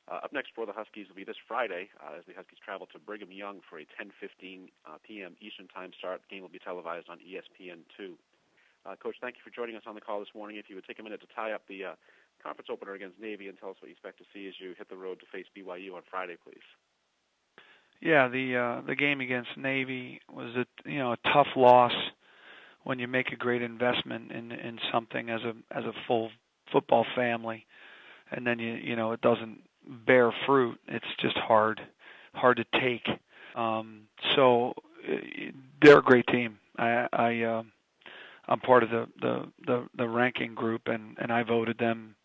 Up next for the Huskies will be this Friday as the Huskies travel to Brigham Young for a 10:15 p.m. Eastern Time start. The game will be televised on ESPN2. Coach, thank you for joining us on the call this morning. If you would take a minute to tie up the conference opener against Navy and tell us what you expect to see as you hit the road to face BYU on Friday, please. Yeah, the game against Navy was a tough loss when you make a great investment in something as a full football family, and then it doesn't bear fruit. It's just hard to take. So they're a great team. I'm part of the ranking group, and I voted them.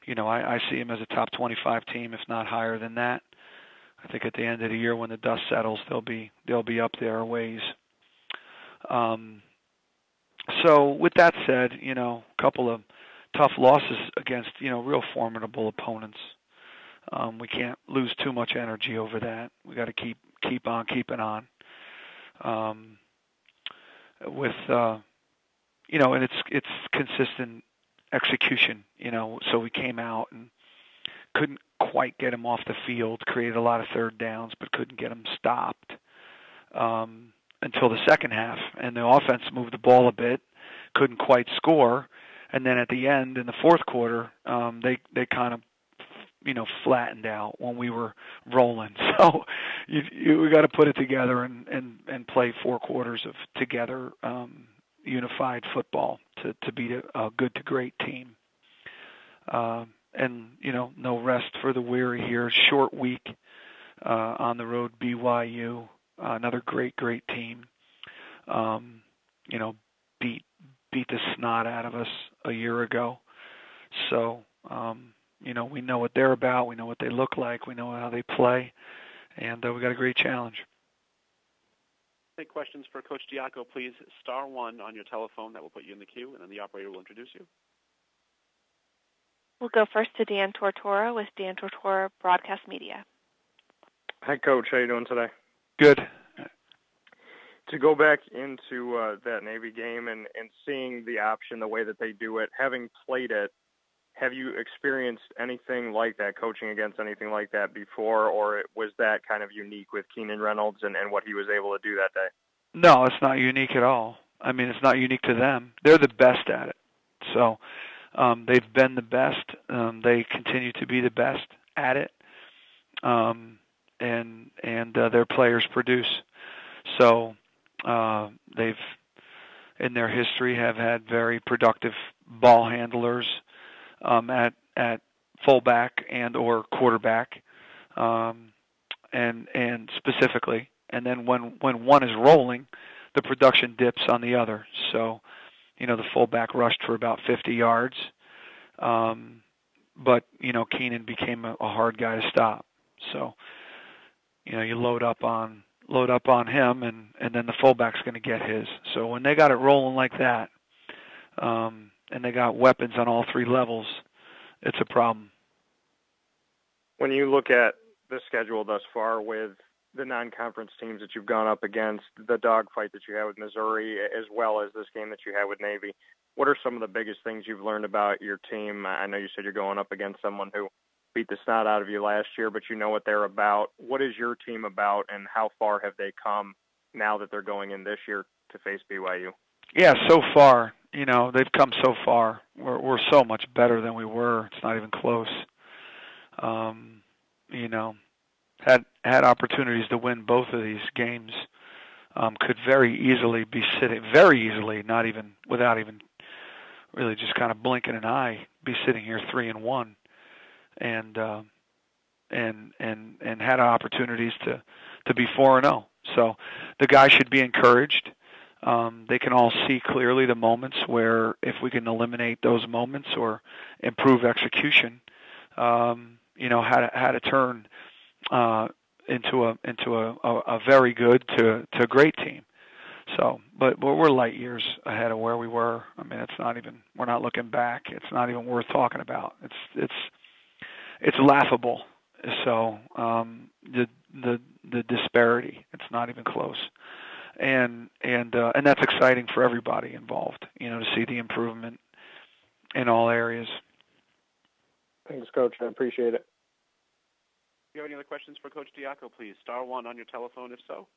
I see them as a top 25 team, if not higher than that. I think at the end of the year, when the dust settles, they'll be up there a ways. So with that said, a couple of tough losses against real formidable opponents. We can't lose too much energy over that. We got to keep on keeping on. And it's consistent execution. So we came out and couldn't quite get him off the field, created a lot of third downs, but couldn't get him stopped until the second half. And the offense moved the ball a bit, couldn't quite score. And then at the end, in the fourth quarter, they kind of, flattened out when we were rolling. So we got to put it together and play 4 quarters of together unified football to beat a good to great team. And, no rest for the weary here. Short week on the road, BYU, another great team. Beat the snot out of us a year ago. So, we know what they're about. We know what they look like. We know how they play. And we got a great challenge. Take questions for Coach Diaco, please. *1 on your telephone. That will put you in the queue, and then the operator will introduce you. We'll go first to Dan Tortora with Dan Tortora Broadcast Media. Hi, Coach. How you doing today? Good. To go back into that Navy game and seeing the option, the way that they do it, having played it, have you experienced anything like that, coaching against anything like that before, or was that kind of unique with Keenan Reynolds and what he was able to do that day? No, it's not unique at all. I mean, it's not unique to them. They're the best at it. So they've been the best. They continue to be the best at it. And their players produce. So they've, in their history, have had very productive ball handlers at fullback and or quarterback, and specifically. And then when one is rolling, the production dips on the other. So, the fullback rushed for about 50 yards, but Keenan became a hard guy to stop. So, you load up on him, and then the fullback's going to get his. So when they got it rolling like that, and they got weapons on all 3 levels, it's a problem. When you look at the schedule thus far with the non-conference teams that you've gone up against, the dogfight that you had with Missouri, as well as this game that you had with Navy, what are some of the biggest things you've learned about your team? I know you said you're going up against someone who beat the snot out of you last year, but you know what they're about. What is your team about, and how far have they come now that they're going in this year to face BYU? Yeah, so far, they've come so far. We're so much better than we were. It's not even close. Had opportunities to win both of these games. Could very easily be not even without even really just kind of blinking an eye, be sitting here 3-1, and had opportunities to be 4-0. So the guys should be encouraged. They can all see clearly the moments where, if we can eliminate those moments or improve execution, how to turn into a very good to a great team. So, but we're light years ahead of where we were. I mean, we're not looking back. It's not even worth talking about. It's laughable. So the disparity, it's not even close. And that's exciting for everybody involved, to see the improvement in all areas. Thanks, Coach. I appreciate it. you have any other questions for Coach Diaco, please star 1 on your telephone if so.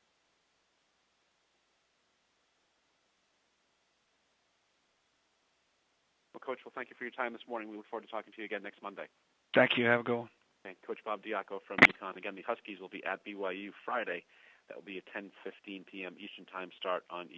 Well, Coach, thank you for your time this morning. We look forward to talking to you again next Monday. Thank you. Have a good one. And Coach Bob Diaco from UConn. Again, the Huskies will be at BYU Friday. That will be a 10:15 p.m. Eastern Time start on ESPN.